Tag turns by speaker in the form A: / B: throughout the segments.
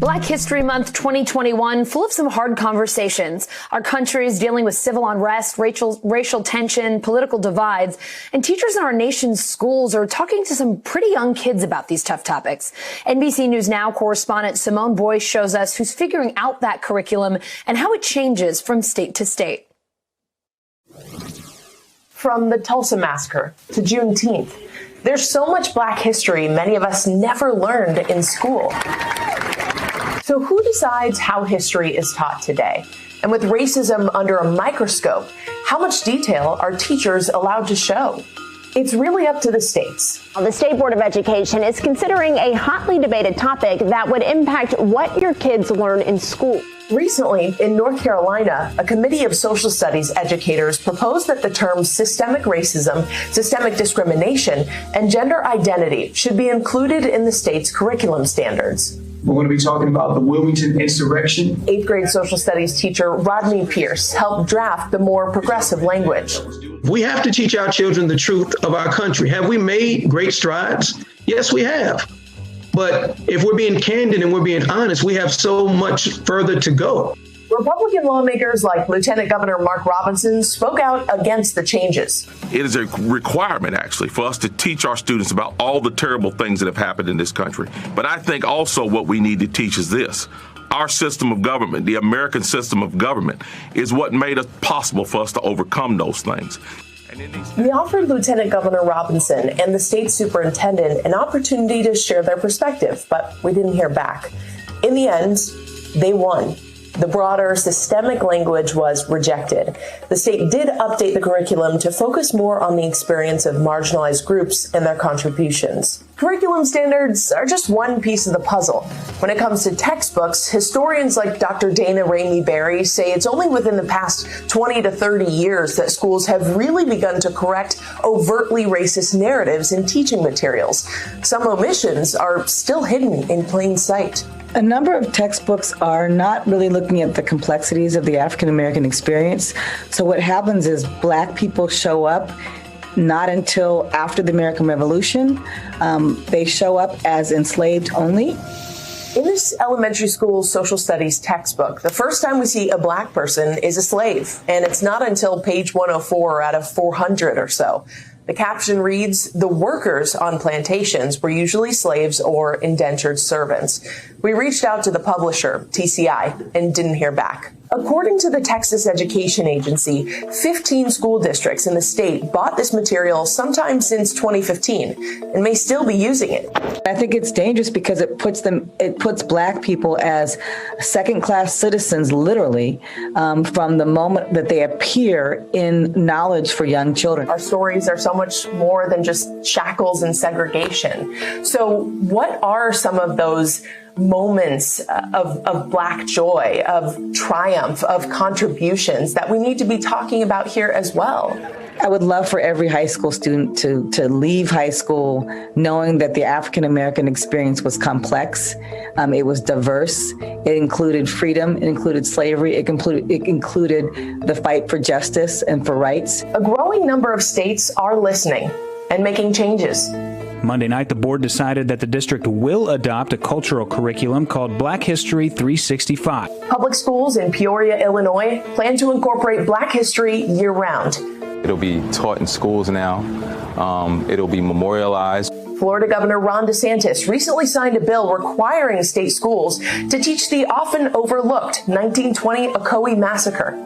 A: Black History Month 2021, full of some hard conversations. Our country is dealing with civil unrest, racial tension, political divides, and teachers in our nation's schools are talking to some pretty young kids about these tough topics. NBC News Now correspondent Simone Boyce shows us who's figuring out that curriculum and how it changes from state to state.
B: From the Tulsa Massacre to Juneteenth, there's so much Black history many of us never learned in school. So who decides how history is taught today? And with racism under a microscope, how much detail are teachers allowed to show? It's really up to the states.
C: The State Board of Education is considering a hotly debated topic that would impact what your kids learn in school.
B: Recently, in North Carolina, a committee of social studies educators proposed that the terms systemic racism, systemic discrimination, and gender identity should be included in the state's curriculum standards.
D: We're going to be talking about the Wilmington insurrection.
B: 8th grade social studies teacher Rodney Pierce helped draft the more progressive language.
E: We have to teach our children the truth of our country. Have we made great strides? Yes, we have. But if we're being candid and we're being honest, we have so much further to go.
B: Republican lawmakers like Lieutenant Governor Mark Robinson spoke out against the changes.
F: It is a requirement, actually, for us to teach our students about all the terrible things that have happened in this country. But I think also what we need to teach is this. Our system of government, the American system of government, is what made it possible for us to overcome those things.
B: We offered Lieutenant Governor Robinson and the state superintendent an opportunity to share their perspective, but we didn't hear back. In the end, they won. The broader systemic language was rejected. The state did update the curriculum to focus more on the experience of marginalized groups and their contributions. Curriculum standards are just one piece of the puzzle. When it comes to textbooks, historians like Dr. Dana Ramey Berry say it's only within the past 20 to 30 years that schools have really begun to correct overtly racist narratives in teaching materials. Some omissions are still hidden in plain sight.
G: A number of textbooks are not really looking at the complexities of the African American experience. So what happens is Black people show up not until after the American Revolution. They show up as enslaved only.
B: In this elementary school social studies textbook, the first time we see a Black person is a slave, and it's not until page 104 out of 400 or so. The caption reads, "The workers on plantations were usually slaves or indentured servants." We reached out to the publisher, TCI, and didn't hear back. According to the Texas Education Agency, 15 school districts in the state bought this material sometime since 2015 and may still be using it.
G: I think it's dangerous because it puts Black people as second-class citizens, literally, from the moment that they appear in knowledge for young children.
B: Our stories are so much more than just shackles and segregation. So what are some of those moments of Black joy, of triumph, of contributions that we need to be talking about here as well?
G: I would love for every high school student to leave high school knowing that the African American experience was complex, it was diverse, it included freedom, it included slavery, it included the fight for justice and for rights.
B: A growing number of states are listening and making changes.
H: Monday night, the board decided that the district will adopt a cultural curriculum called Black History 365.
B: Public schools in Peoria, Illinois, plan to incorporate Black history year-round.
I: It'll be taught in schools now. It'll be memorialized.
B: Florida Governor Ron DeSantis recently signed a bill requiring state schools to teach the often overlooked 1920 Ocoee Massacre.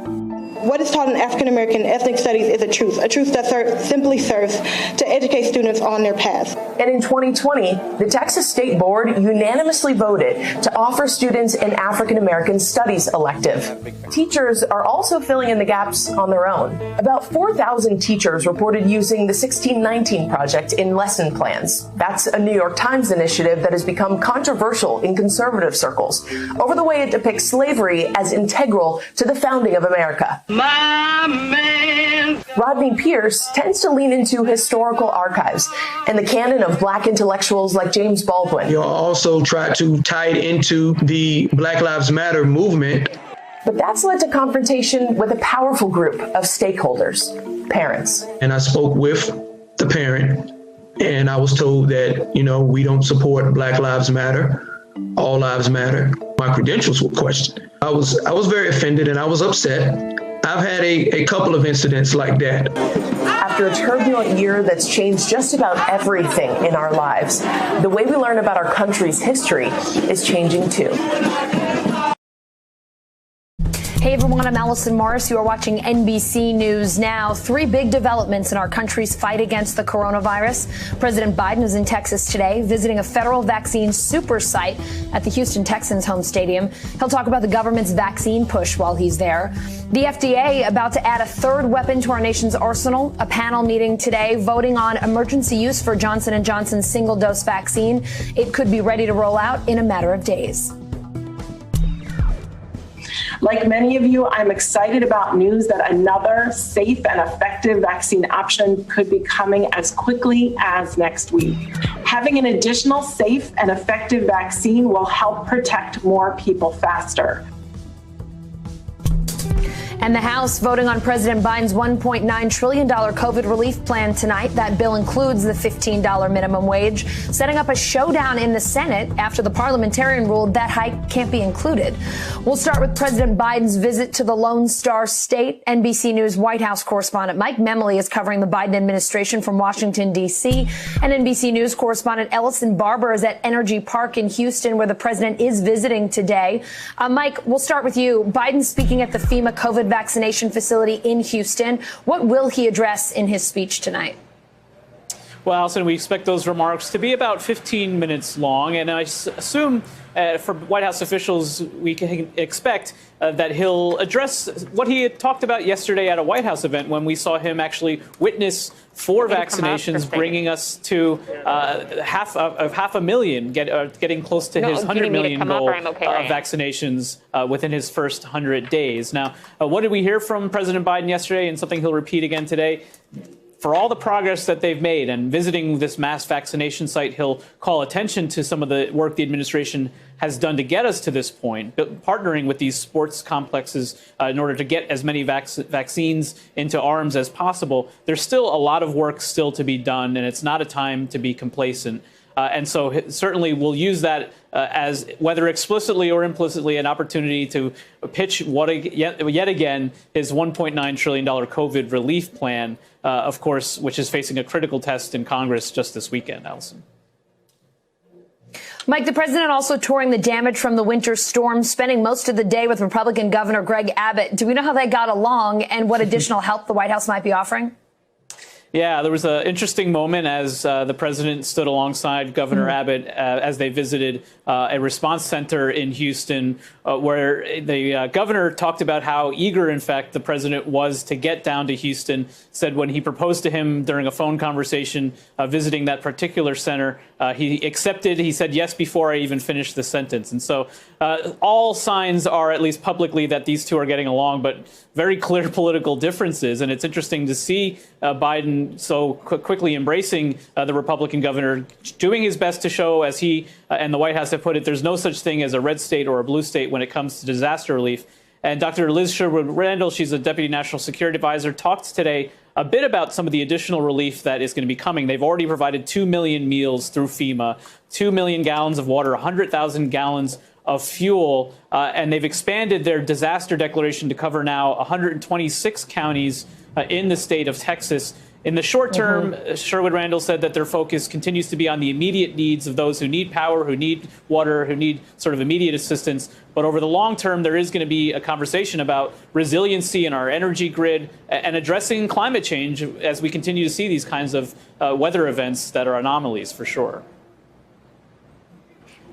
J: What is taught in African American ethnic studies is a truth that simply serves to educate students on their path.
B: And in 2020, the Texas State Board unanimously voted to offer students an African American studies elective. Teachers are also filling in the gaps on their own. About 4,000 teachers reported using the 1619 project in lesson plans. That's a New York Times initiative that has become controversial in conservative circles over the way it depicts slavery as integral to the founding of America. My man. Rodney Pierce tends to lean into historical archives and the canon of Black intellectuals like James Baldwin.
E: You'll also try to tie it into the Black Lives Matter movement.
B: But that's led to confrontation with a powerful group of stakeholders, parents.
E: And I spoke with the parent, and I was told that, we don't support Black Lives Matter. All lives matter. my credentials were questioned. I was very offended and I was upset. I've had a couple of incidents like that.
B: After a turbulent year that's changed just about everything in our lives, the way we learn about our country's history is changing too.
A: Hey everyone, I'm Allison Morris. You are watching NBC News Now. 3 big developments in our country's fight against the coronavirus. President Biden is in Texas today, visiting a federal vaccine super site at the Houston Texans home stadium. He'll talk about the government's vaccine push while he's there. The FDA about to add a 3rd weapon to our nation's arsenal. A panel meeting today voting on emergency use for Johnson & Johnson's single-dose vaccine. It could be ready to roll out in a matter of days.
K: Like many of you, I'm excited about news that another safe and effective vaccine option could be coming as quickly as next week. Having an additional safe and effective vaccine will help protect more people faster.
A: And the House voting on President Biden's $1.9 trillion COVID relief plan tonight. That bill includes the $15 minimum wage, setting up a showdown in the Senate after the parliamentarian ruled that hike can't be included. We'll start with President Biden's visit to the Lone Star State. NBC News White House correspondent Mike Memoli is covering the Biden administration from Washington, D.C. And NBC News correspondent Ellison Barber is at Energy Park in Houston, where the president is visiting today. Mike, we'll start with you. Biden speaking at the FEMA COVID vaccination facility in Houston. What will he address in his speech tonight?
L: Well, Allison, we expect those remarks to be about 15 minutes long, and I assume for White House officials, we can expect that he'll address what he had talked about yesterday at a White House event when we saw him actually witness 4 vaccinations, bringing us to half a million, getting close to his 100 million goal of vaccinations within his first 100 days. Now, what did we hear from President Biden yesterday, and something he'll repeat again today? For all the progress that they've made and visiting this mass vaccination site, he'll call attention to some of the work the administration has done to get us to this point, partnering with these sports complexes in order to get as many vaccines into arms as possible. There's still a lot of work still to be done, and it's not a time to be complacent. And so certainly we'll use that as, whether explicitly or implicitly, an opportunity to pitch yet again his $1.9 trillion COVID relief plan, of course, which is facing a critical test in Congress just this weekend, Allison.
A: Mike, the president also touring the damage from the winter storm, spending most of the day with Republican Governor Greg Abbott. Do we know how they got along and what additional help the White House might be offering?
L: Yeah, there was an interesting moment as the president stood alongside Governor Abbott as they visited a response center in Houston, where the governor talked about how eager, in fact, the president was to get down to Houston. Said when he proposed to him during a phone conversation visiting that particular center, he accepted. He said yes before I even finished the sentence. And so all signs are, at least publicly, that these two are getting along, but very clear political differences. And it's interesting to see Biden so quickly embracing the Republican governor, doing his best to show, as he and the White House have put it, there's no such thing as a red state or a blue state when it comes to disaster relief. And Dr. Liz Sherwood-Randall, she's a deputy national security advisor, talked today a bit about some of the additional relief that is going to be coming. They've already provided 2 million meals through FEMA, 2 million gallons of water, 100,000 gallons of fuel, and they've expanded their disaster declaration to cover now 126 counties in the state of Texas. In the short term, Sherwood-Randall said that their focus continues to be on the immediate needs of those who need power, who need water, who need sort of immediate assistance. But over the long term, there is going to be a conversation about resiliency in our energy grid and addressing climate change as we continue to see these kinds of weather events that are anomalies, for sure.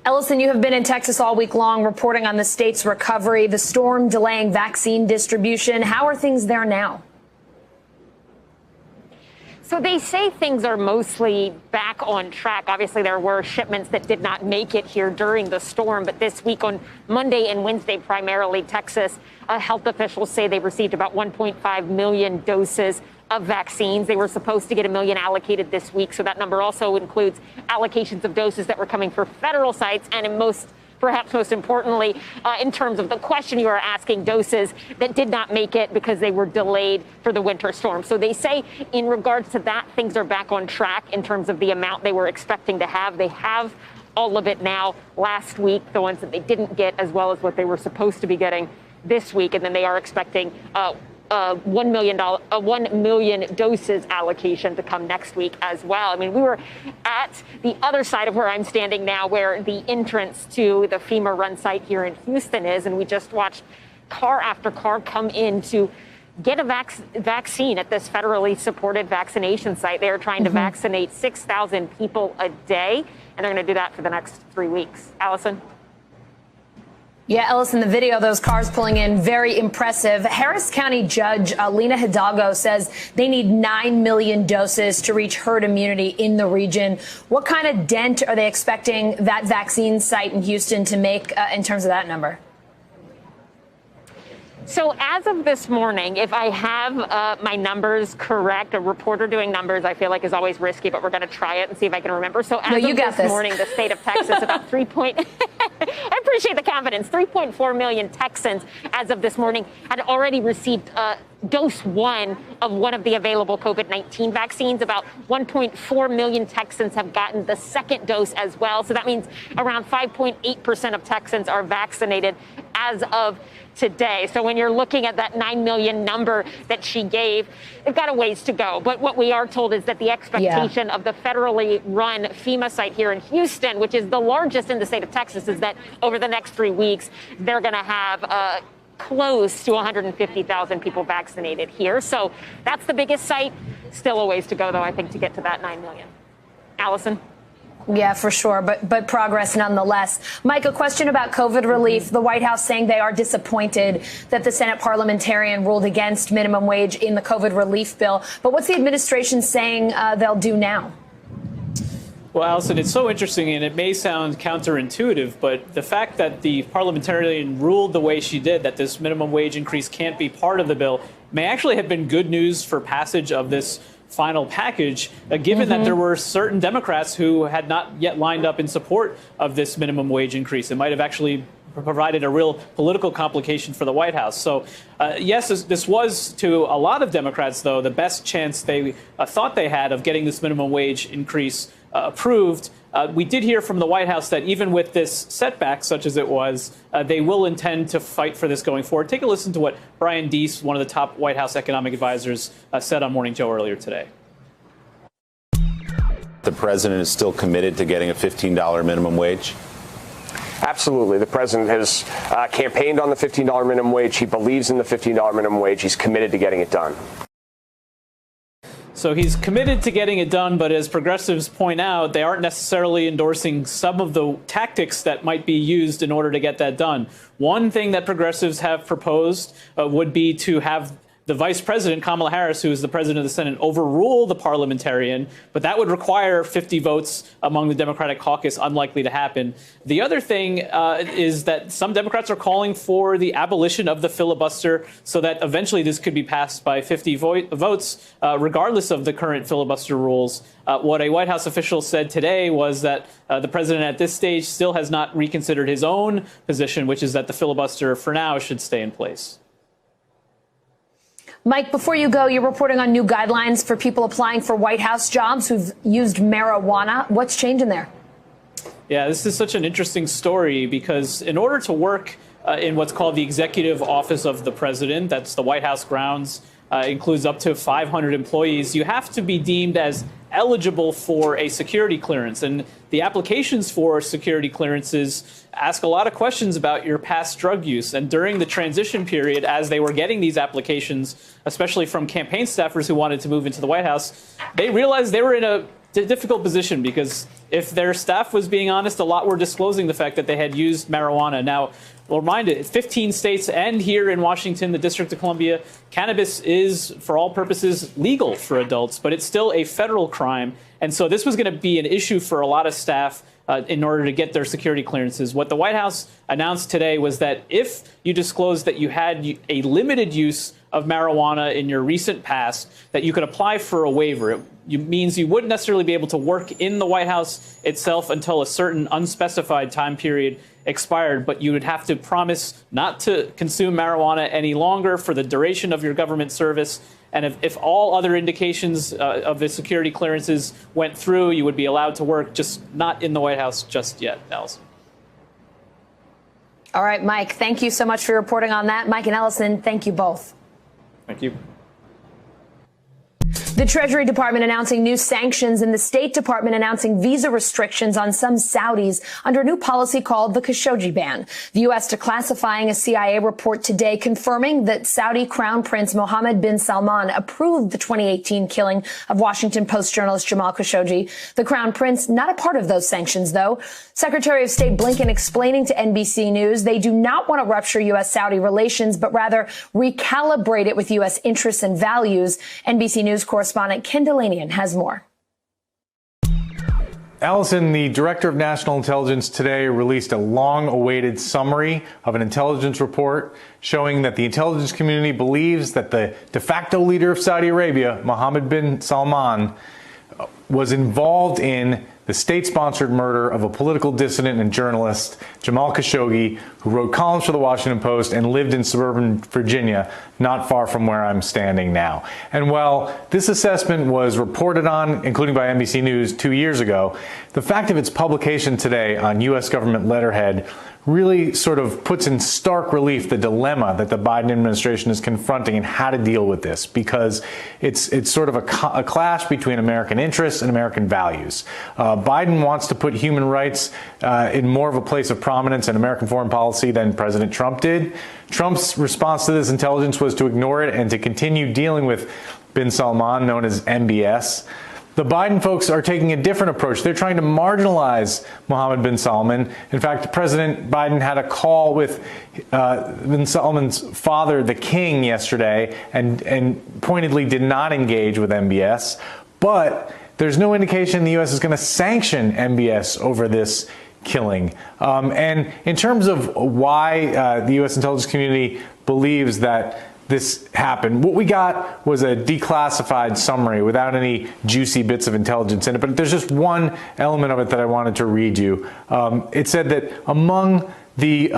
A: Ellison, you have been in Texas all week long reporting on the state's recovery, the storm delaying vaccine distribution. How are things there now?
M: So they say things are mostly back on track. Obviously, there were shipments that did not make it here during the storm. But this week on Monday and Wednesday, primarily Texas, health officials say they received about 1.5 million doses of vaccines. They were supposed to get 1 million allocated this week. So that number also includes allocations of doses that were coming for federal sites and perhaps most importantly, in terms of the question you are asking, doses that did not make it because they were delayed for the winter storm. So they say in regards to that, things are back on track in terms of the amount they were expecting to have. They have all of it now last week, the ones that they didn't get, as well as what they were supposed to be getting this week. And then they are expecting 1 million doses allocation to come next week as well. I mean, we were at the other side of where I'm standing now, where the entrance to the FEMA run site here in Houston is, and we just watched car after car come in to get a vaccine at this federally supported vaccination site. They are trying to vaccinate 6,000 people a day, and they're going to do that for the next 3 weeks. Allison?
A: Yeah, Ellis, in the video, those cars pulling in, very impressive. Harris County Judge Lena Hidalgo says they need 9 million doses to reach herd immunity in the region. What kind of dent are they expecting that vaccine site in Houston to make in terms of that number?
M: So as of this morning, if I have my numbers correct, a reporter doing numbers, I feel like is always risky, but we're going to try it and see if I can remember. So as of this morning, the state of Texas, about I appreciate the confidence. 3.4 million Texans, as of this morning, had already received dose one of the available COVID-19 vaccines. About 1.4 million Texans have gotten the second dose as well. So that means around 5.8% of Texans are vaccinated as of today. So when you're looking at that 9 million number that she gave, they've got a ways to go. But what we are told is that the expectation of the federally run FEMA site here in Houston, which is the largest in the state of Texas, is that over the next 3 weeks, they're going to have close to 150,000 people vaccinated here. So that's the biggest site. Still a ways to go, though, I think, to get to that 9 million. Allison?
A: Yeah, for sure. But progress nonetheless. Mike, a question about COVID relief. The White House saying they are disappointed that the Senate parliamentarian ruled against minimum wage in the COVID relief bill. But what's the administration saying they'll do now?
L: Well, Allison, it's so interesting, and it may sound counterintuitive, but the fact that the parliamentarian ruled the way she did, that this minimum wage increase can't be part of the bill, may actually have been good news for passage of this final package, given that there were certain Democrats who had not yet lined up in support of this minimum wage increase. It might have actually provided a real political complication for the White House. So, yes, this was, to a lot of Democrats, though, the best chance they thought they had of getting this minimum wage increase approved. We did hear from the White House that even with this setback, such as it was, they will intend to fight for this going forward. Take a listen to what Brian Deese, one of the top White House economic advisors, said on Morning Joe earlier today.
N: The president is still committed to getting a $15 minimum wage?
O: Absolutely. The president has campaigned on the $15 minimum wage. He believes in the $15 minimum wage. He's committed to getting it done.
L: So he's committed to getting it done, but as progressives point out, they aren't necessarily endorsing some of the tactics that might be used in order to get that done. One thing that progressives have proposed would be to have the vice president, Kamala Harris, who is the president of the Senate, overrule the parliamentarian, but that would require 50 votes among the Democratic caucus, unlikely to happen. The other thing is that some Democrats are calling for the abolition of the filibuster so that eventually this could be passed by 50 votes, regardless of the current filibuster rules. What a White House official said today was that the president at this stage still has not reconsidered his own position, which is that the filibuster for now should stay in place.
A: Mike, before you go, you're reporting on new guidelines for people applying for White House jobs who've used marijuana. What's changing there?
L: Yeah, this is such an interesting story because in order to work in what's called the Executive Office of the President, that's the White House grounds, includes up to 500 employees, you have to be deemed as eligible for a security clearance. And the applications for security clearances ask a lot of questions about your past drug use. And during the transition period, as they were getting these applications, especially from campaign staffers who wanted to move into the White House, they realized they were in a difficult position because if their staff was being honest, a lot were disclosing the fact that they had used marijuana. Now, we'll remind it, 15 states and here in Washington, the District of Columbia, cannabis is, for all purposes, legal for adults, but it's still a federal crime. And so this was going to be an issue for a lot of staff in order to get their security clearances. What the White House announced today was that if you disclosed that you had a limited use of marijuana in your recent past, that you could apply for a waiver. It means you wouldn't necessarily be able to work in the White House itself until a certain unspecified time period expired, but you would have to promise not to consume marijuana any longer for the duration of your government service. And if all other indications of the security clearances went through, you would be allowed to work, just not in the White House just yet, Allison.
A: All right, Mike, thank you so much for reporting on that. Mike and Ellison, thank you both.
L: Thank you.
A: The Treasury Department announcing new sanctions and the State Department announcing visa restrictions on some Saudis under a new policy called the Khashoggi ban. The U.S. declassifying a CIA report today confirming that Saudi Crown Prince Mohammed bin Salman approved the 2018 killing of Washington Post journalist Jamal Khashoggi. The Crown Prince not a part of those sanctions, though. Secretary of State Blinken explaining to NBC News they do not want to rupture U.S.-Saudi relations, but rather recalibrate it with U.S. interests and values. NBC News correspondent Ken Delanian has more.
P: Allison, the director of national intelligence today released a long-awaited summary of an intelligence report showing that the intelligence community believes that the de facto leader of Saudi Arabia, Mohammed bin Salman, was involved in the state-sponsored murder of a political dissident and journalist, Jamal Khashoggi, who wrote columns for the Washington Post and lived in suburban Virginia, not far from where I'm standing now. And while this assessment was reported on, including by NBC News 2 years ago, the fact of its publication today on U.S. government letterhead really sort of puts in stark relief the dilemma that the Biden administration is confronting and how to deal with this, because it's sort of a clash between American interests and American values. Biden wants to put human rights in more of a place of prominence in American foreign policy than President Trump did. Trump's response to this intelligence was to ignore it and to continue dealing with bin Salman, known as MBS. The Biden folks are taking a different approach. They're trying to marginalize Mohammed bin Salman. In fact, President Biden had a call with bin Salman's father, the king, yesterday, and pointedly did not engage with MBS. But there's no indication the U.S. is going to sanction MBS over this killing. And in terms of why the U.S. intelligence community believes that this happened, what we got was a declassified summary without any juicy bits of intelligence in it. But there's just one element of it that I wanted to read you. It said that among the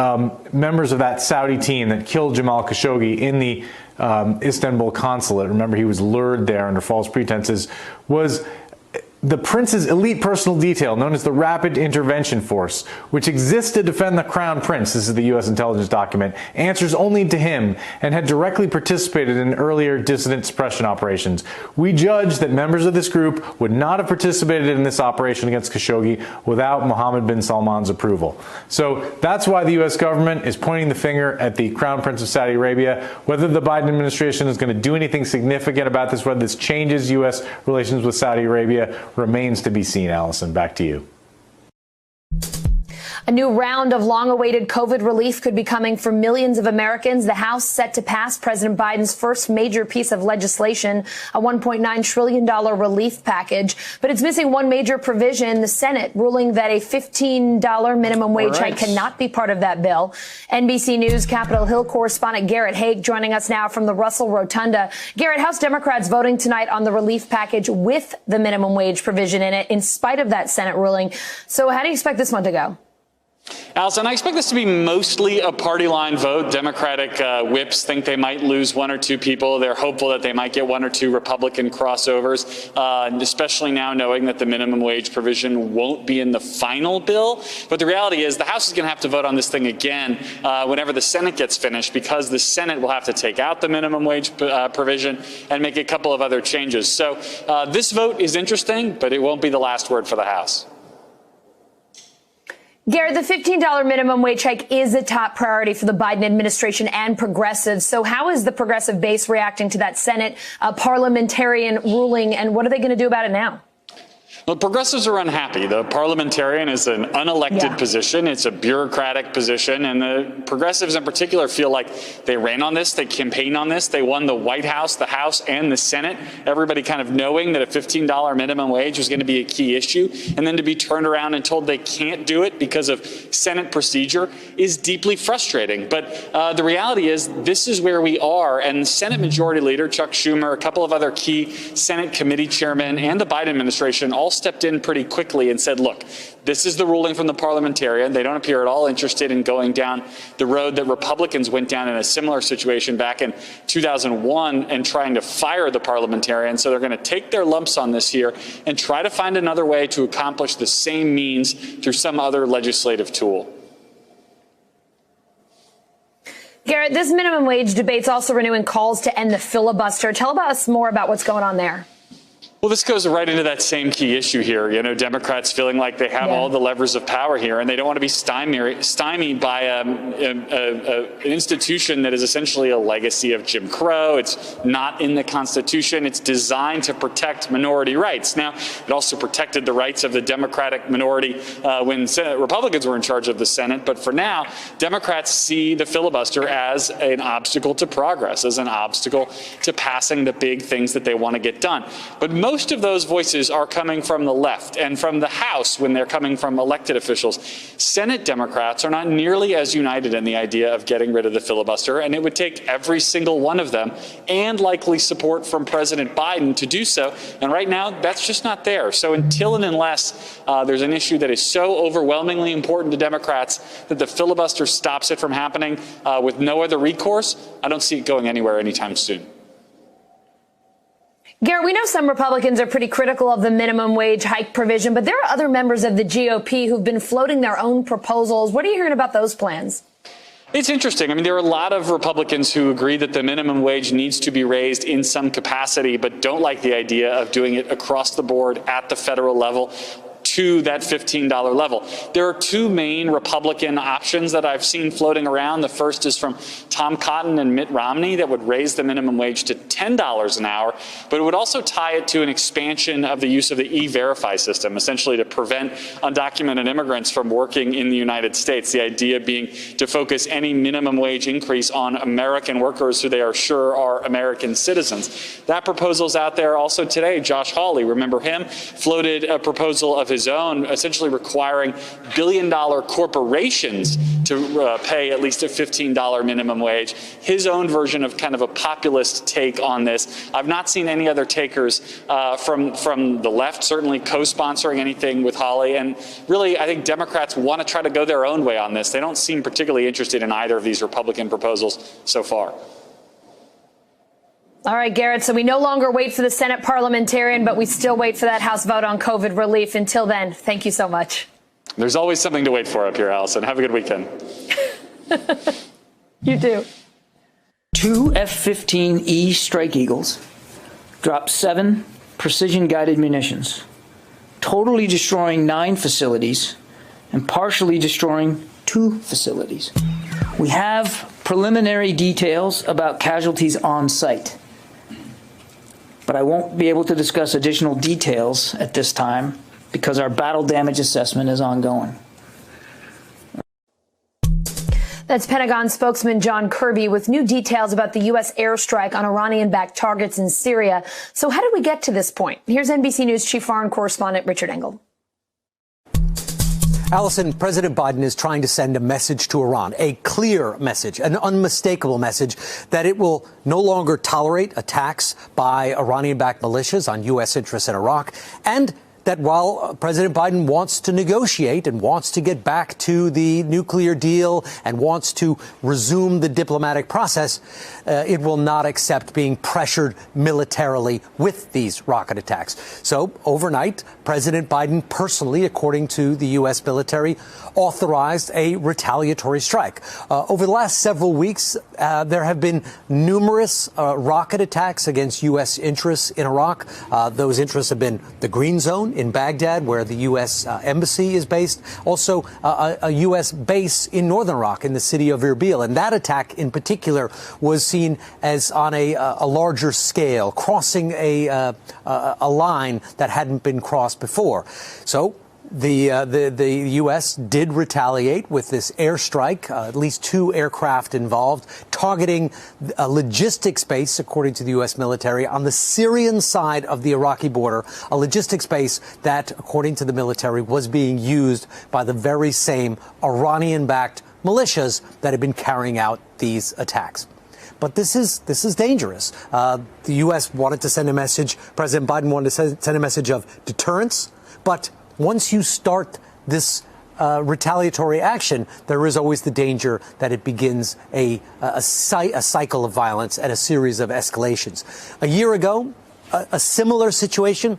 P: members of that Saudi team that killed Jamal Khashoggi in the Istanbul consulate, remember he was lured there under false pretenses, was the prince's elite personal detail, known as the Rapid Intervention Force, which exists to defend the Crown Prince, this is the U.S. intelligence document, answers only to him and had directly participated in earlier dissident suppression operations. We judge that members of this group would not have participated in this operation against Khashoggi without Mohammed bin Salman's approval. So that's why the U.S. government is pointing the finger at the Crown Prince of Saudi Arabia. Whether the Biden administration is going to do anything significant about this, whether this changes U.S. relations with Saudi Arabia, remains to be seen. Allison, back to you.
A: A new round of long-awaited COVID relief could be coming for millions of Americans. The House set to pass President Biden's first major piece of legislation, a $1.9 trillion relief package. But it's missing one major provision, the Senate ruling that a $15 minimum wage hike cannot be part of that bill. NBC News Capitol Hill correspondent Garrett Haake joining us now from the Russell Rotunda. Garrett, House Democrats voting tonight on the relief package with the minimum wage provision in it, in spite of that Senate ruling. So how do you expect this one to go?
Q: Allison, I expect this to be mostly a party line vote. Democratic whips think they might lose one or two people. They're hopeful that they might get one or two Republican crossovers, especially now knowing that the minimum wage provision won't be in the final bill. But the reality is the House is going to have to vote on this thing again whenever the Senate gets finished, because the Senate will have to take out the minimum wage provision and make a couple of other changes. So this vote is interesting, but it won't be the last word for the House.
A: Garrett, the $15 minimum wage hike is a top priority for the Biden administration and progressives. So how is the progressive base reacting to that Senate parliamentarian ruling, and what are they going to do about it now?
Q: Well, progressives are unhappy. The parliamentarian is an unelected position. It's a bureaucratic position. And the progressives in particular feel like they ran on this. They campaigned on this. They won the White House, the House, and the Senate. Everybody kind of knowing that a $15 minimum wage was going to be a key issue. And then to be turned around and told they can't do it because of Senate procedure is deeply frustrating. But the reality is this is where we are. And Senate Majority Leader Chuck Schumer, a couple of other key Senate committee chairmen, and the Biden administration all stepped in pretty quickly and said, look, this is the ruling from the parliamentarian. They don't appear at all interested in going down the road that Republicans went down in a similar situation back in 2001 and trying to fire the parliamentarian. So they're going to take their lumps on this here and try to find another way to accomplish the same means through some other legislative tool.
A: Garrett, this minimum wage debate's also renewing calls to end the filibuster. Tell us more about what's going on there.
Q: Well, this goes right into that same key issue here. You know, Democrats feeling like they have all the levers of power here, and they don't want to be stymied by an institution that is essentially a legacy of Jim Crow. It's not in the Constitution. It's designed to protect minority rights. Now, it also protected the rights of the Democratic minority when Republicans were in charge of the Senate. But for now, Democrats see the filibuster as an obstacle to progress, as an obstacle to passing the big things that they want to get done. But most of those voices are coming from the left and from the House when they're coming from elected officials. Senate Democrats are not nearly as united in the idea of getting rid of the filibuster, and it would take every single one of them and likely support from President Biden to do so. And right now, that's just not there. So until and unless there's an issue that is so overwhelmingly important to Democrats that the filibuster stops it from happening with no other recourse, I don't see it going anywhere anytime soon.
A: Garrett, we know some Republicans are pretty critical of the minimum wage hike provision, but there are other members of the GOP who've been floating their own proposals. What are you hearing about those plans?
Q: It's interesting. I mean, there are a lot of Republicans who agree that the minimum wage needs to be raised in some capacity, but don't like the idea of doing it across the board at the federal level to that $15 level. There are two main Republican options that I've seen floating around. The first is from Tom Cotton and Mitt Romney that would raise the minimum wage to $10 an hour, but it would also tie it to an expansion of the use of the E-Verify system, essentially to prevent undocumented immigrants from working in the United States. The idea being to focus any minimum wage increase on American workers who they are sure are American citizens. That proposal's out there. Also today, Josh Hawley, remember him, floated a proposal of his own, essentially requiring billion-dollar corporations to pay at least a $15 minimum wage. His own version of kind of a populist take on this. I've not seen any other takers from the left, certainly co-sponsoring anything with Hawley. And really, I think Democrats want to try to go their own way on this. They don't seem particularly interested in either of these Republican proposals so far.
A: All right, Garrett, so we no longer wait for the Senate parliamentarian, but we still wait for that House vote on COVID relief. Until then, thank you so much.
Q: There's always something to wait for up here, Allison. Have a good weekend.
A: You too.
R: 2 F-15E Strike Eagles dropped 7 precision-guided munitions, totally destroying 9 facilities and partially destroying 2 facilities. We have preliminary details about casualties on site, but I won't be able to discuss additional details at this time because our battle damage assessment is ongoing.
A: That's Pentagon spokesman John Kirby with new details about the U.S. airstrike on Iranian-backed targets in Syria. So how did we get to this point? Here's NBC News chief foreign correspondent Richard Engel.
S: Allison, President Biden is trying to send a message to Iran, a clear message, an unmistakable message that it will no longer tolerate attacks by Iranian-backed militias on U.S. interests in Iraq, and that while President Biden wants to negotiate and wants to get back to the nuclear deal and wants to resume the diplomatic process, it will not accept being pressured militarily with these rocket attacks. So overnight, President Biden personally, according to the U.S. military, authorized a retaliatory strike. Over the last several weeks, there have been numerous rocket attacks against U.S. interests in Iraq. Those interests have been the Green Zone in Baghdad, where the U.S. embassy is based, also a U.S. base in northern Iraq in the city of Erbil. And that attack in particular was seen as on a larger scale, crossing a line that hadn't been crossed before. So the U.S. did retaliate with this airstrike, at least 2 aircraft involved, targeting a logistics base, according to the U.S. military, on the Syrian side of the Iraqi border, a logistics base that, according to the military, was being used by the very same Iranian-backed militias that had been carrying out these attacks. But this is dangerous. The U.S. wanted to send a message. President Biden wanted to send a message of deterrence. But once you start this retaliatory action, there is always the danger that it begins a cycle of violence and a series of escalations. A year ago, a similar situation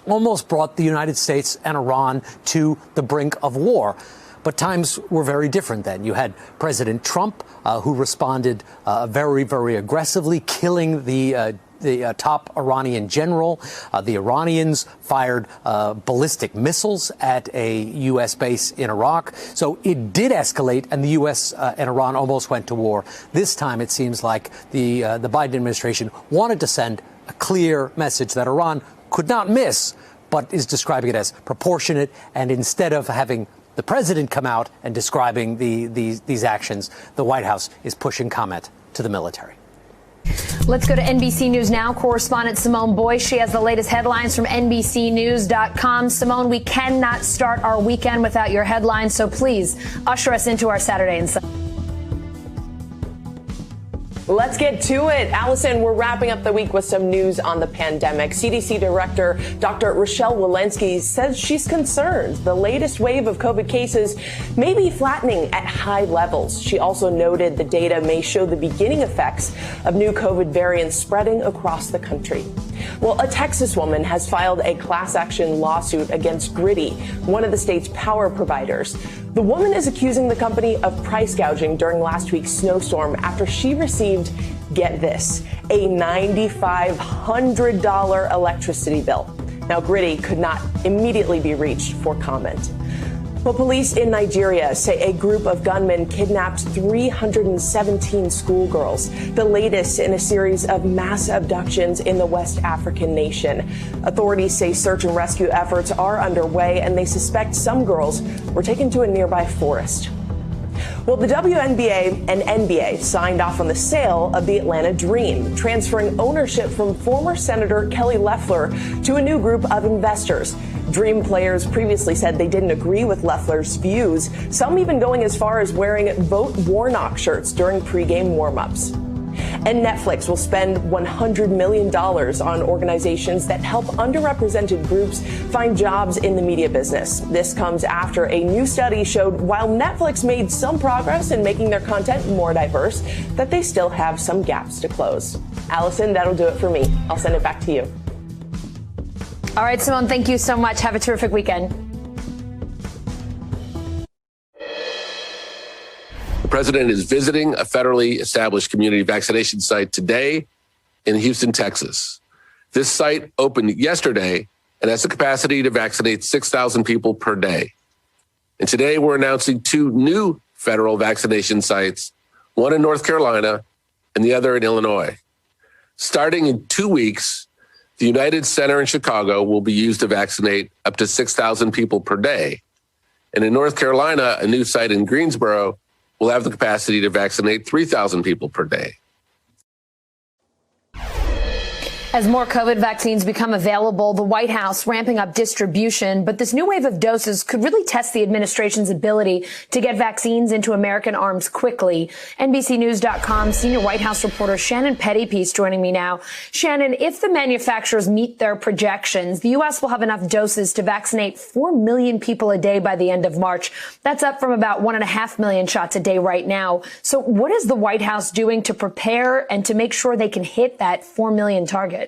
S: almost brought the United States and Iran to the brink of war. But times were very different then. You had President Trump, who responded very, very aggressively, killing the top Iranian general. The Iranians fired ballistic missiles at a U.S. base in Iraq. So it did escalate, and the U.S. And Iran almost went to war. This time, it seems like the Biden administration wanted to send a clear message that Iran could not miss, but is describing it as proportionate. And instead of having the president come out and describing these actions, the White House is pushing comment to the military.
A: Let's go to NBC News now. Correspondent Simone Boyce. She has the latest headlines from NBCnews.com. Simone, we cannot start our weekend without your headlines, so please usher us into our Saturday and Sunday.
B: Let's get to it. Allison, we're wrapping up the week with some news on the pandemic. CDC Director Dr. Rochelle Walensky says she's concerned the latest wave of COVID cases may be flattening at high levels. She also noted the data may show the beginning effects of new COVID variants spreading across the country. Well, a Texas woman has filed a class action lawsuit against Griddy, one of the state's power providers. The woman is accusing the company of price gouging during last week's snowstorm after she received, get this, a $9,500 electricity bill. Now, Griddy could not immediately be reached for comment. Well, police in Nigeria say a group of gunmen kidnapped 317 schoolgirls, the latest in a series of mass abductions in the West African nation. Authorities say search and rescue efforts are underway, and they suspect some girls were taken to a nearby forest. Well, the WNBA and NBA signed off on the sale of the Atlanta Dream, transferring ownership from former Senator Kelly Loeffler to a new group of investors. Dream players previously said they didn't agree with Loeffler's views, some even going as far as wearing Vote Warnock shirts during pregame warm-ups. And Netflix will spend $100 million on organizations that help underrepresented groups find jobs in the media business. This comes after a new study showed while Netflix made some progress in making their content more diverse, that they still have some gaps to close. Allison, that'll do it for me. I'll send it back to you.
A: All right, Simone, thank you so much. Have a terrific weekend.
T: The president is visiting a federally established community vaccination site today in Houston, Texas. This site opened yesterday and has the capacity to vaccinate 6,000 people per day. And today we're announcing two new federal vaccination sites, one in North Carolina and the other in Illinois. Starting in 2 weeks, the United Center in Chicago will be used to vaccinate up to 6,000 people per day. And in North Carolina, a new site in Greensboro will have the capacity to vaccinate 3,000 people per day.
A: As more COVID vaccines become available, the White House ramping up distribution. But this new wave of doses could really test the administration's ability to get vaccines into American arms quickly. NBCnews.com senior White House reporter Shannon Pettypiece joining me now. Shannon, if the manufacturers meet their projections, the U.S. will have enough doses to vaccinate 4 million people a day by the end of March. That's up from about 1.5 million shots a day right now. So what is the White House doing to prepare and to make sure they can hit that 4 million target?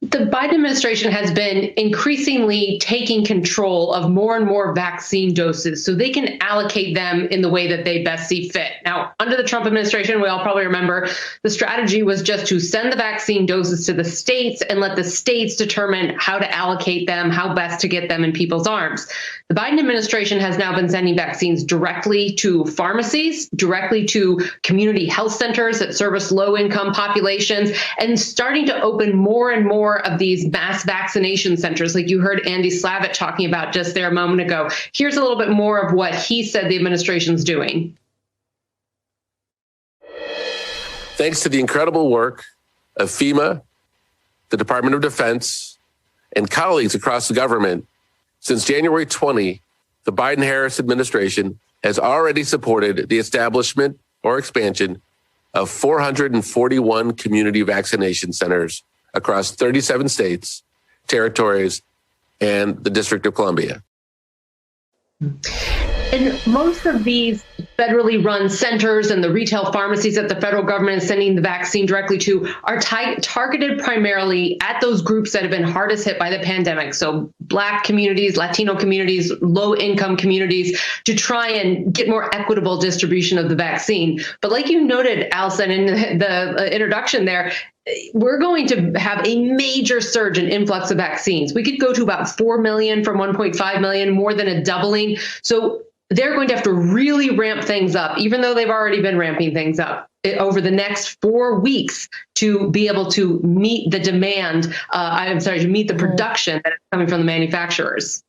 U: The Biden administration has been increasingly taking control of more and more vaccine doses so they can allocate them in the way that they best see fit. Now, under the Trump administration, we all probably remember the strategy was just to send the vaccine doses to the states and let the states determine how to allocate them, how best to get them in people's arms. The Biden administration has now been sending vaccines directly to pharmacies, directly to community health centers that service low-income populations, and starting to open more and more of these mass vaccination centers, like you heard Andy Slavitt talking about just there a moment ago. Here's a little bit more of what he said the administration's doing.
T: Thanks to the incredible work of FEMA, the Department of Defense, and colleagues across the government, since January 20, the Biden-Harris administration has already supported the establishment or expansion of 441 community vaccination centers across 37 states, territories, and the District of Columbia.
U: And most of these federally run centers and the retail pharmacies that the federal government is sending the vaccine directly to are targeted primarily at those groups that have been hardest hit by the pandemic. So Black communities, Latino communities, low income communities, to try and get more equitable distribution of the vaccine. But like you noted, Allison, in the introduction there, we're going to have a major surge in influx of vaccines. We could go to about 4 million from 1.5 million, more than a doubling. So they're going to have to really ramp things up, even though they've already been ramping things up over the next 4 weeks to be able to meet the demand. To meet the production that is coming from the manufacturers.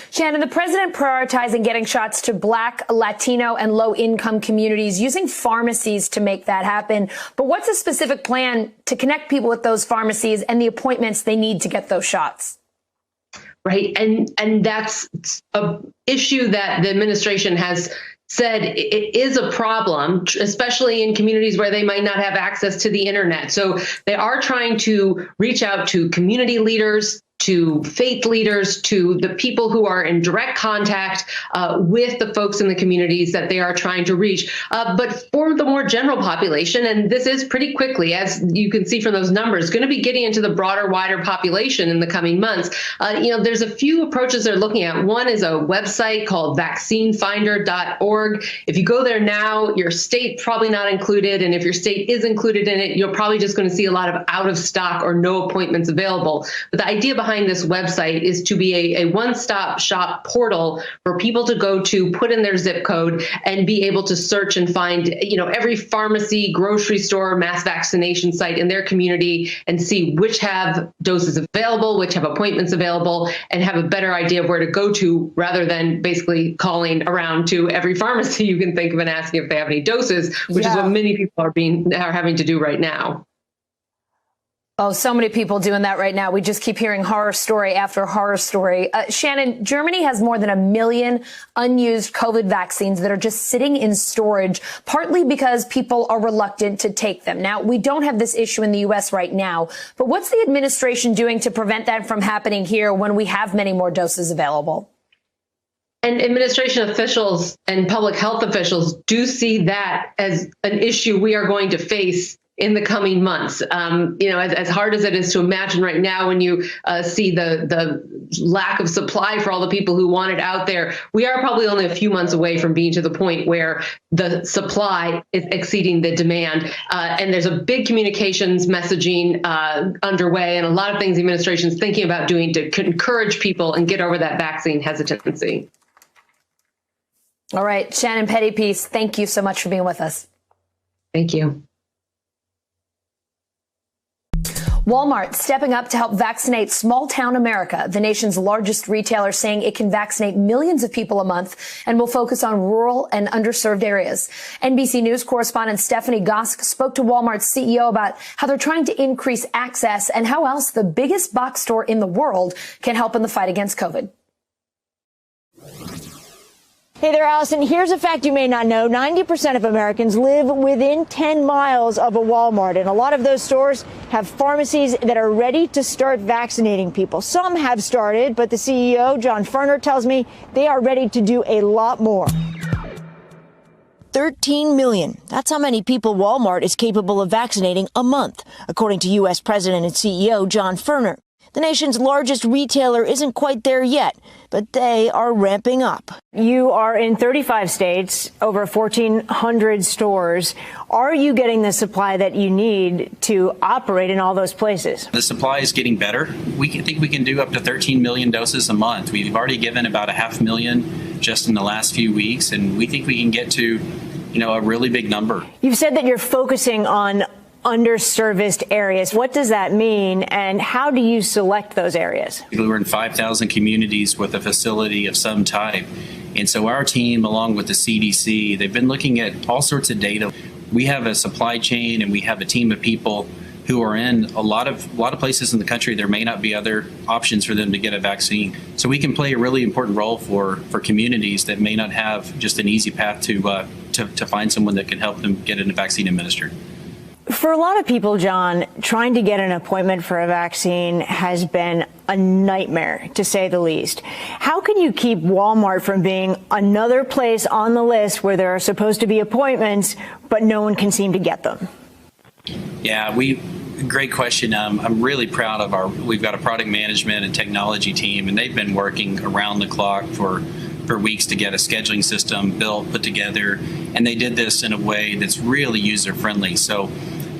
A: Shannon, the president prioritizing getting shots to Black, Latino, and low-income communities, using pharmacies to make that happen. But what's a specific plan to connect people with those pharmacies and the appointments they need to get those shots?
U: Right. And that's an issue that the administration has said it is a problem, especially in communities where they might not have access to the internet. So they are trying to reach out to community leaders, to faith leaders, to the people who are in direct contact with the folks in the communities that they are trying to reach. But for the more general population, and this is pretty quickly, as you can see from those numbers, going to be getting into the broader, wider population in the coming months. There's a few approaches they're looking at. One is a website called vaccinefinder.org. If you go there now, your state probably not included. And if your state is included in it, you're probably just going to see a lot of out of stock or no appointments available. But the idea behind this website is to be a one-stop shop portal for people to go to, put in their zip code, and be able to search and find, every pharmacy, grocery store, mass vaccination site in their community and see which have doses available, which have appointments available, and have a better idea of where to go to, rather than basically calling around to every pharmacy you can think of and asking if they have any doses, which is what many people are having to do right now.
A: Oh, so many people doing that right now. We just keep hearing horror story after horror story. Shannon, Germany has more than 1 million unused COVID vaccines that are just sitting in storage, partly because people are reluctant to take them. Now, we don't have this issue in the U.S. right now, but what's the administration doing to prevent that from happening here when we have many more doses available?
U: And administration officials and public health officials do see that as an issue we are going to face in the coming months. As hard as it is to imagine right now, when you see the lack of supply for all the people who want it out there, we are probably only a few months away from being to the point where the supply is exceeding the demand. And there's a big communications messaging underway, and a lot of things the administration is thinking about doing to encourage people and get over that vaccine hesitancy.
A: All right, Shannon Pettypiece, thank you so much for being with us.
U: Thank you.
A: Walmart stepping up to help vaccinate small town America, the nation's largest retailer, saying it can vaccinate millions of people a month and will focus on rural and underserved areas. NBC News correspondent Stephanie Gosk spoke to Walmart's CEO about how they're trying to increase access and how else the biggest box store in the world can help in the fight against COVID.
C: Hey there, Allison. Here's a fact you may not know. 90% of Americans live within 10 miles of a Walmart, and a lot of those stores have pharmacies that are ready to start vaccinating people. Some have started, but the CEO, John Furner, tells me they are ready to do a lot more. 13 million. That's how many people Walmart is capable of vaccinating a month, according to U.S. President and CEO John Furner. The nation's largest retailer isn't quite there yet, but they are ramping up. You are in 35 states, over 1,400 stores. Are you getting the supply that you need to operate in all those places?
V: The supply is getting better. We think we can do up to 13 million doses a month. We've already given about 500,000 just in the last few weeks, and we think we can get to, a really big number. You've said that you're focusing on underserviced areas. What does that mean, and how do you select those areas? We're in 5,000 communities with a facility of some type. And so our team, along with the CDC, they've been looking at all sorts of data. We have a supply chain and we have a team of people who are in a lot of places in the country. There may not be other options for them to get a vaccine. So we can play a really important role for communities that may not have just an easy path to find someone that can help them get a vaccine administered.
C: For a lot of people, John, trying to get an appointment for a vaccine has been a nightmare, to say the least. How can you keep Walmart from being another place on the list where there are supposed to be appointments, but no one can seem to get them?
V: Yeah, great question. I'm really proud of we've got a product management and technology team, and they've been working around the clock for weeks to get a scheduling system built, put together, and they did this in a way that's really user-friendly. So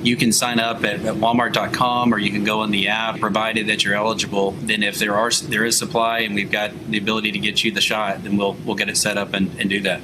V: you can sign up at walmart.com, or you can go in the app, provided that you're eligible. Then if there is supply and we've got the ability to get you the shot, then we'll get it set up and do that.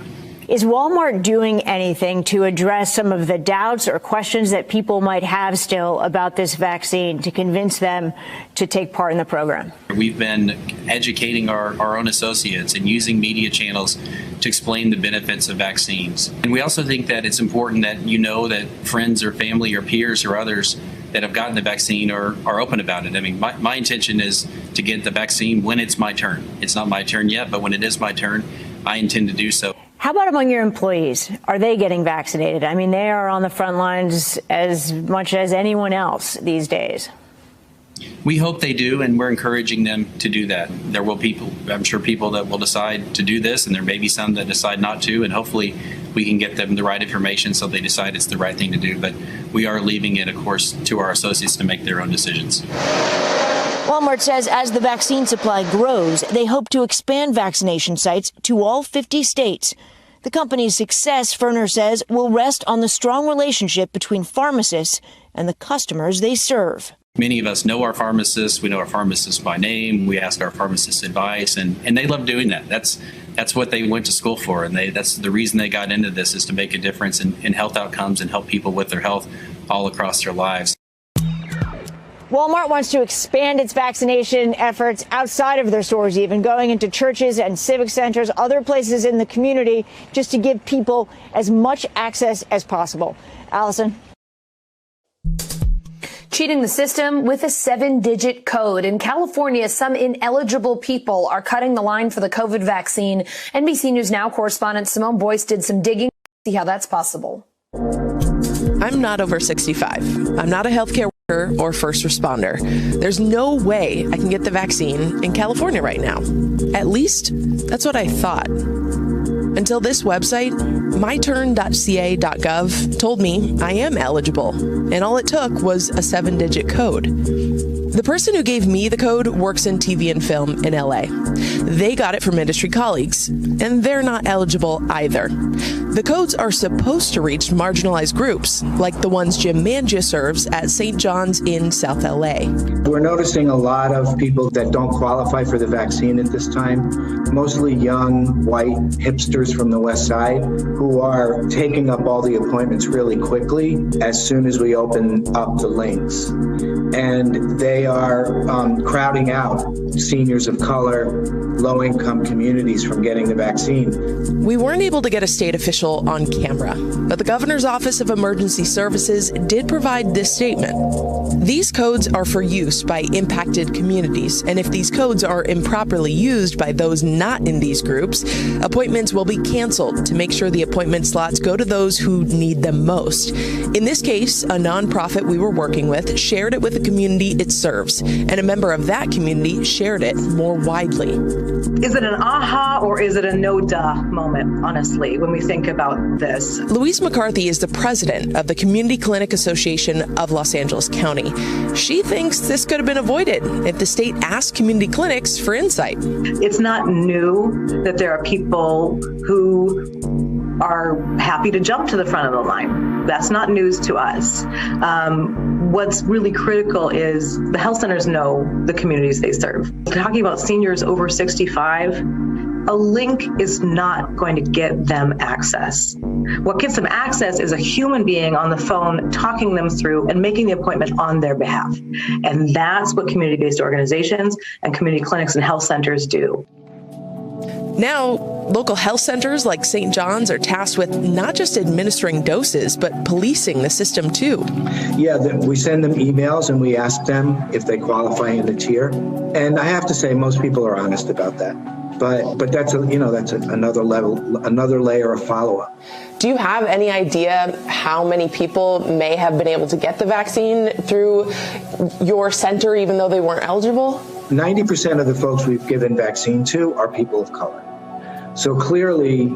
C: Is Walmart doing anything to address some of the doubts or questions that people might have still about this vaccine to convince them to take part in the program?
V: We've been educating our own associates and using media channels to explain the benefits of vaccines. And we also think that it's important that you know that friends or family or peers or others that have gotten the vaccine are open about it. I mean, my intention is to get the vaccine when it's my turn. It's not my turn yet, but when it is my turn, I intend to do so.
C: How about among your employees? Are they getting vaccinated? I mean, they are on the front lines as much as anyone else these days.
V: We hope they do, and we're encouraging them to do that. There will I'm sure people that will decide to do this, and there may be some that decide not to, and hopefully we can get them the right information so they decide it's the right thing to do. But we are leaving it, of course, to our associates to make their own decisions.
C: Walmart says as the vaccine supply grows, they hope to expand vaccination sites to all 50 states. The company's success, Ferner says, will rest on the strong relationship between pharmacists and the customers they serve.
V: Many of us know our pharmacists. We know our pharmacists by name. We ask our pharmacists advice, and they love doing that. That's what they went to school for, and that's the reason they got into this, is to make a difference in health outcomes and help people with their health all across their lives.
C: Walmart wants to expand its vaccination efforts outside of their stores, even going into churches and civic centers, other places in the community, just to give people as much access as possible. Allison?
A: Cheating the system with a 7-digit code. In California, some ineligible people are cutting the line for the COVID vaccine. NBC News Now correspondent Simone Boyce did some digging to see how that's possible.
B: I'm not over 65. I'm not a healthcare worker or first responder. There's no way I can get the vaccine in California right now. At least, that's what I thought. Until this website, myturn.ca.gov, told me I am eligible, and all it took was a 7-digit code. The person who gave me the code works in TV and film in LA. They got it from industry colleagues, and they're not eligible either. The codes are supposed to reach marginalized groups, like the ones Jim Mangia serves at St. John's in South LA.
D: We're noticing a lot of people that don't qualify for the vaccine at this time, mostly young, white hipsters from the West Side who are taking up all the appointments really quickly as soon as we open up the links. And they are crowding out seniors of color, low-income communities from getting the vaccine.
B: We weren't able to get a state official on camera, but the Governor's Office of Emergency Services did provide this statement. These codes are for use by impacted communities, and if these codes are improperly used by those not in these groups, appointments will be canceled to make sure the appointment slots go to those who need them most. In this case, a nonprofit we were working with shared it with the community it serves, and a member of that community shared it more widely.
F: Is it an aha or is it a no-duh moment, honestly, when we think about this?
B: Louise McCarthy is the president of the Community Clinic Association of Los Angeles County. She thinks this could have been avoided if the state asked community clinics for insight.
F: It's not new that there are people who are happy to jump to the front of the line. That's not news to us. What's really critical is the health centers know the communities they serve. Talking about seniors over 65, a link is not going to get them access. What gets them access is a human being on the phone talking them through and making the appointment on their behalf. And that's what community-based organizations and community clinics and health centers do.
B: Now, local health centers like St. John's are tasked with not just administering doses, but policing the system too.
D: Yeah, we send them emails and we ask them if they qualify in the tier. And I have to say, most people are honest about that. But that's another level, another layer of follow-up.
B: Do you have any idea how many people may have been able to get the vaccine through your center, even though they weren't eligible?
D: 90% of the folks we've given vaccine to are people of color. So clearly,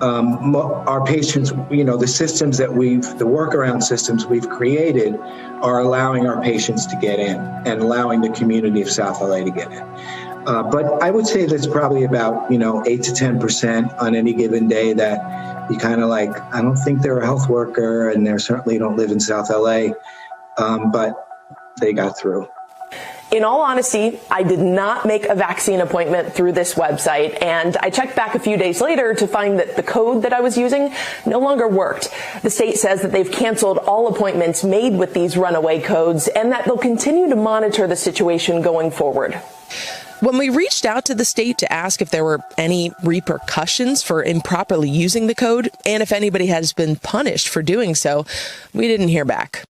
D: our patients, the systems that the workaround systems we've created are allowing our patients to get in and allowing the community of South LA to get in. But I would say that's probably about, 8 to 10% on any given day that you kind of like, I don't think they're a health worker and they certainly don't live in South LA, but they got through.
B: In all honesty, I did not make a vaccine appointment through this website, and I checked back a few days later to find that the code that I was using no longer worked. The state says that they've canceled all appointments made with these runaway codes and that they'll continue to monitor the situation going forward. When we reached out to the state to ask if there were any repercussions for improperly using the code and if anybody has been punished for doing so, we didn't hear back.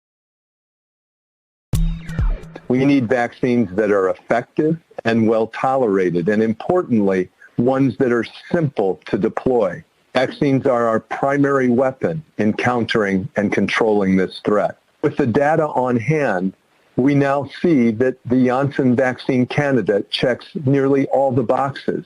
G: We need vaccines that are effective and well tolerated, and importantly, ones that are simple to deploy. Vaccines are our primary weapon in countering and controlling this threat. With the data on hand, we now see that the Janssen vaccine candidate checks nearly all the boxes.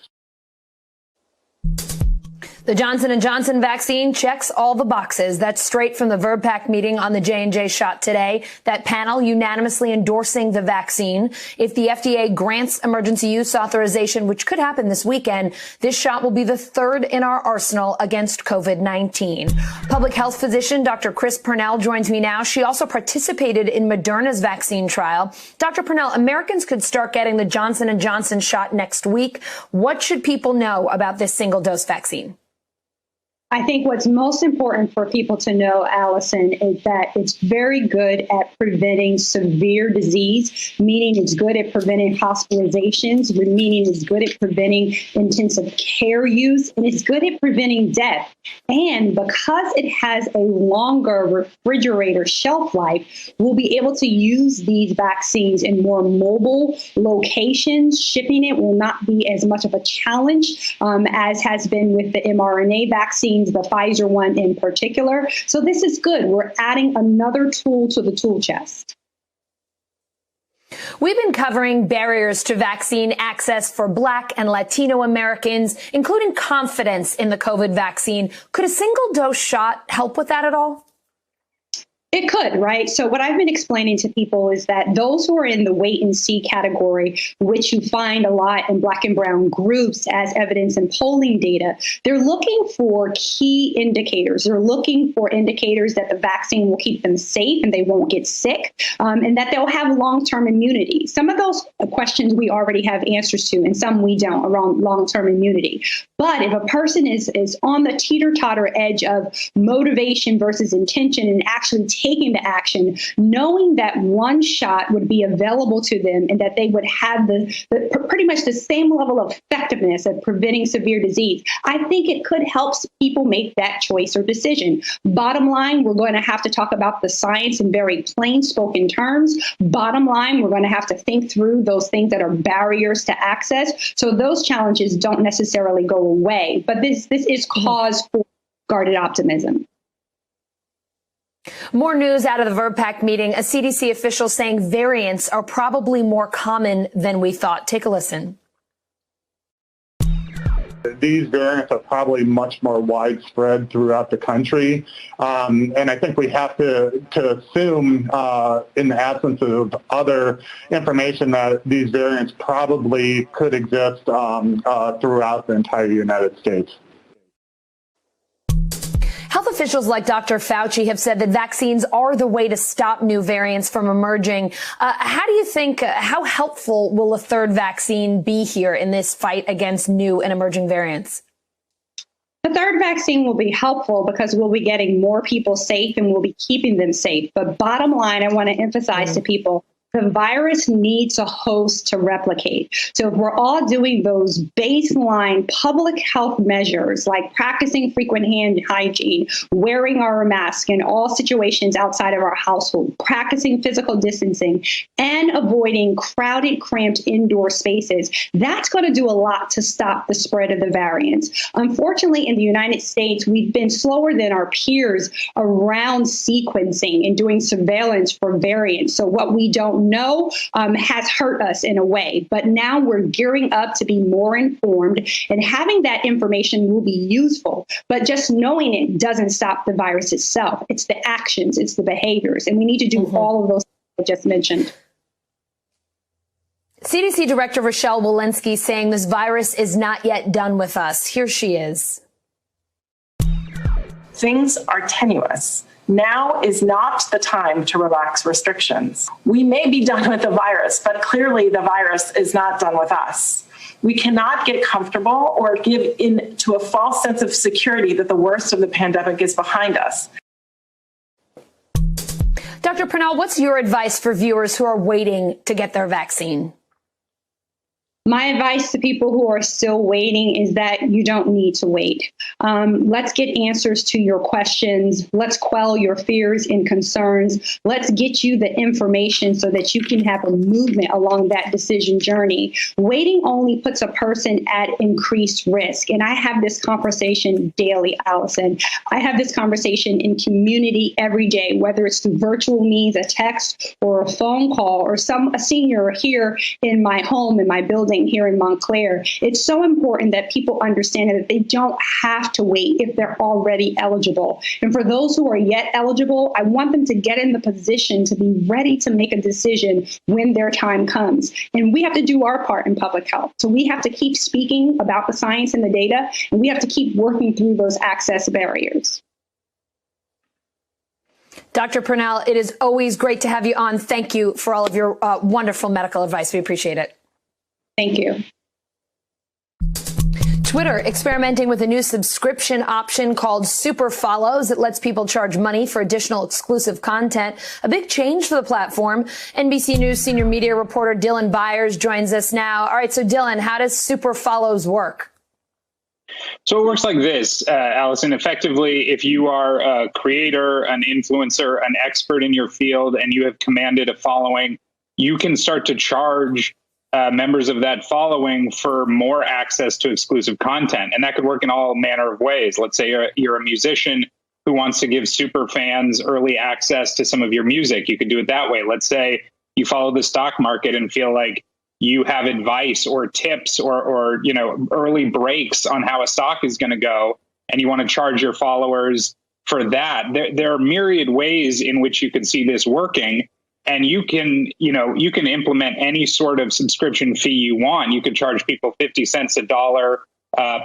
A: The Johnson & Johnson vaccine checks all the boxes. That's straight from the VRBPAC meeting on the J&J shot today. That panel unanimously endorsing the vaccine. If the FDA grants emergency use authorization, which could happen this weekend, this shot will be the third in our arsenal against COVID-19. Public health physician Dr. Chris Purnell joins me now. She also participated in Moderna's vaccine trial. Dr. Purnell, Americans could start getting the Johnson & Johnson shot next week. What should people know about this single-dose vaccine?
H: I think what's most important for people to know, Allison, is that it's very good at preventing severe disease, meaning it's good at preventing hospitalizations, meaning it's good at preventing intensive care use, and it's good at preventing death. And because it has a longer refrigerator shelf life, we'll be able to use these vaccines in more mobile locations. Shipping it will not be as much of a challenge as has been with the mRNA vaccine, the Pfizer one in particular. So this is good. We're adding another tool to the tool chest.
A: We've been covering barriers to vaccine access for Black and Latino Americans, including confidence in the COVID vaccine. Could a single dose shot help with that at all?
H: It could, right? So what I've been explaining to people is that those who are in the wait and see category, which you find a lot in Black and brown groups as evidence in polling data, they're looking for key indicators. They're looking for indicators that the vaccine will keep them safe and they won't get sick, and that they'll have long-term immunity. Some of those questions we already have answers to, and some we don't around long-term immunity. But if a person is on the teeter-totter edge of motivation versus intention and actually taking the action, knowing that one shot would be available to them and that they would have the pretty much the same level of effectiveness of preventing severe disease, I think it could help people make that choice or decision. Bottom line, we're going to have to talk about the science in very plain spoken terms. Bottom line, we're going to have to think through those things that are barriers to access. So those challenges don't necessarily go away, but this is cause for guarded optimism.
A: More news out of the VRBPAC meeting. A CDC official saying variants are probably more common than we thought. Take a listen.
W: These variants are probably much more widespread throughout the country. And I think we have to assume, in the absence of other information, that these variants probably could exist throughout the entire United States.
A: Health officials like Dr. Fauci have said that vaccines are the way to stop new variants from emerging. How do you think, how helpful will a third vaccine be here in this fight against new and emerging variants?
H: The third vaccine will be helpful because we'll be getting more people safe and we'll be keeping them safe. But bottom line, I want to emphasize to people, The virus needs a host to replicate. So if we're all doing those baseline public health measures, like practicing frequent hand hygiene, wearing our mask in all situations outside of our household, practicing physical distancing, and avoiding crowded, cramped indoor spaces, that's going to do a lot to stop the spread of the variants. Unfortunately, in the United States, we've been slower than our peers around sequencing and doing surveillance for variants. So what we don't know has hurt us in a way, but now we're gearing up to be more informed, and having that information will be useful, but just knowing it doesn't stop the virus itself. It's the actions, it's the behaviors, and we need to do all of those I just mentioned.
A: CDC Director Rochelle Walensky saying this virus is not yet done with us. Here she is.
K: Things are tenuous. Now is not the time to relax restrictions. We may be done with the virus, but clearly the virus is not done with us. We cannot get comfortable or give in to a false sense of security that the worst of the pandemic is behind us.
A: Dr. Purnell, what's your advice for viewers who are waiting to get their vaccine?
H: My advice to people who are still waiting is that you don't need to wait. Let's get answers to your questions. Let's quell your fears and concerns. Let's get you the information so that you can have a movement along that decision journey. Waiting only puts a person at increased risk. And I have this conversation daily, Allison. I have this conversation in community every day, whether it's through virtual means, a text or a phone call, or a senior here in my home, in my building here in Montclair. It's so important that people understand that they don't have to wait if they're already eligible. And for those who are yet eligible, I want them to get in the position to be ready to make a decision when their time comes. And we have to do our part in public health. So we have to keep speaking about the science and the data, and we have to keep working through those access barriers.
A: Dr. Purnell, it is always great to have you on. Thank you for all of your wonderful medical advice. We appreciate it.
H: Thank you.
A: Twitter experimenting with a new subscription option called Super Follows. It lets people charge money for additional exclusive content. A big change for the platform. NBC News senior media reporter Dylan Byers joins us now. All right, so Dylan, how does Super Follows work?
E: So it works like this, Allison. Effectively, if you are a creator, an influencer, an expert in your field, and you have commanded a following, you can start to charge members of that following for more access to exclusive content. And that could work in all manner of ways. Let's say you're a musician who wants to give super fans early access to some of your music. You could do it that way. Let's say you follow the stock market and feel like you have advice or tips or early breaks on how a stock is going to go, and you want to charge your followers for that. There are myriad ways in which you can see this working. And you can implement any sort of subscription fee you want. You could charge people 50 cents $1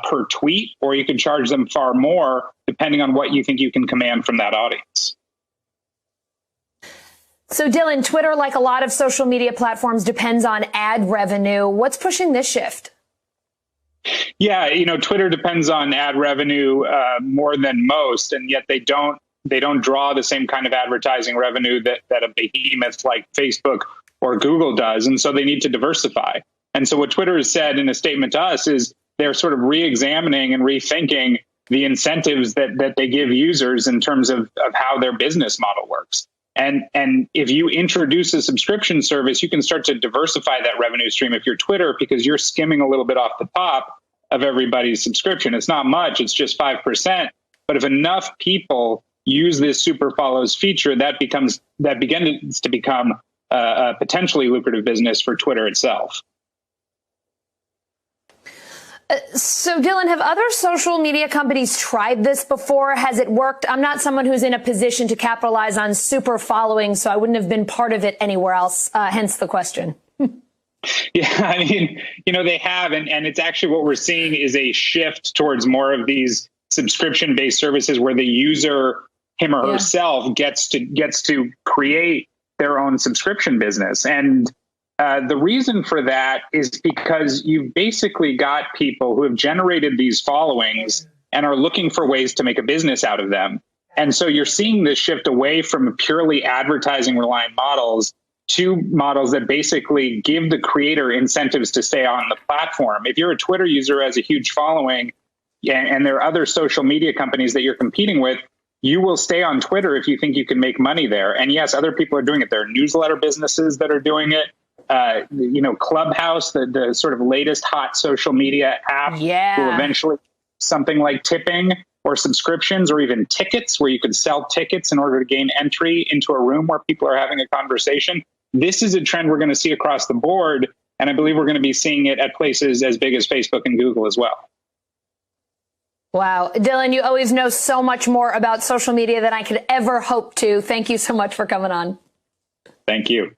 E: per tweet, or you could charge them far more, depending on what you think you can command from that audience.
A: So, Dylan, Twitter, like a lot of social media platforms, depends on ad revenue. What's pushing this shift?
E: Yeah, Twitter depends on ad revenue more than most, and yet they don't draw the same kind of advertising revenue that a behemoth like Facebook or Google does. And so they need to diversify. And so what Twitter has said in a statement to us is they're sort of re-examining and rethinking the incentives that they give users in terms of how their business model works. And if you introduce a subscription service, you can start to diversify that revenue stream if you're Twitter, because you're skimming a little bit off the top of everybody's subscription. It's not much, it's just 5%. But if enough people use this Super Follows feature, that begins to become a potentially lucrative business for Twitter itself.
A: So, Dylan, have other social media companies tried this before? Has it worked? I'm not someone who's in a position to capitalize on super following, so I wouldn't have been part of it anywhere else, hence the question.
E: Yeah, I mean, they have, and it's actually what we're seeing is a shift towards more of these subscription-based services where the user, him or herself, gets to create their own subscription business. And the reason for that is because you've basically got people who have generated these followings and are looking for ways to make a business out of them. And so you're seeing this shift away from purely advertising reliant models two models that basically give the creator incentives to stay on the platform. If you're a Twitter user who has a huge following and there are other social media companies that you're competing with, you will stay on Twitter if you think you can make money there. And yes, other people are doing it. There are newsletter businesses that are doing it. Clubhouse, the sort of latest hot social media app, will eventually something like tipping or subscriptions or even tickets, where you could sell tickets in order to gain entry into a room where people are having a conversation. This is a trend we're going to see across the board. And I believe we're going to be seeing it at places as big as Facebook and Google as well.
A: Wow. Dylan, you always know so much more about social media than I could ever hope to. Thank you so much for coming on.
E: Thank you.